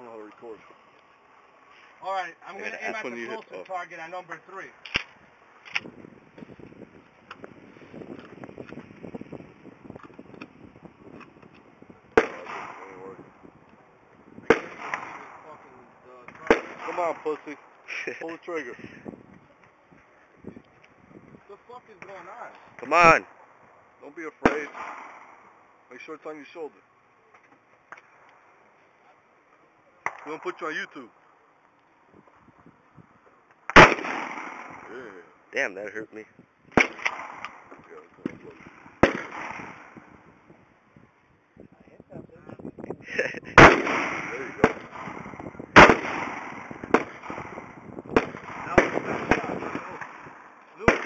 don't know how to record. Alright, I'm going to aim at the closest target at number 3. Come on, pussy. Pull the trigger. What the fuck is going on? Come on. Don't be afraid. Make sure it's on your shoulder. We're gonna put you on YouTube. Yeah. Damn, that hurt me. Yeah, there you go. Luke,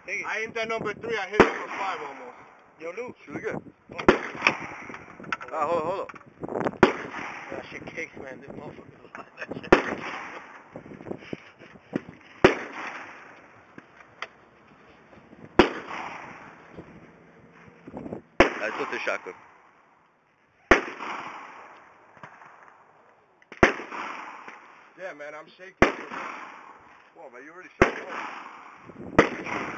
I aimed at number 3, I hit number 5 almost. Yo, Luke, shoot again. Hold up. That shit kicks, man. This motherfucker like that shit. That's with the shotgun. Yeah, man, I'm shaking. Come on, man, you already shot one.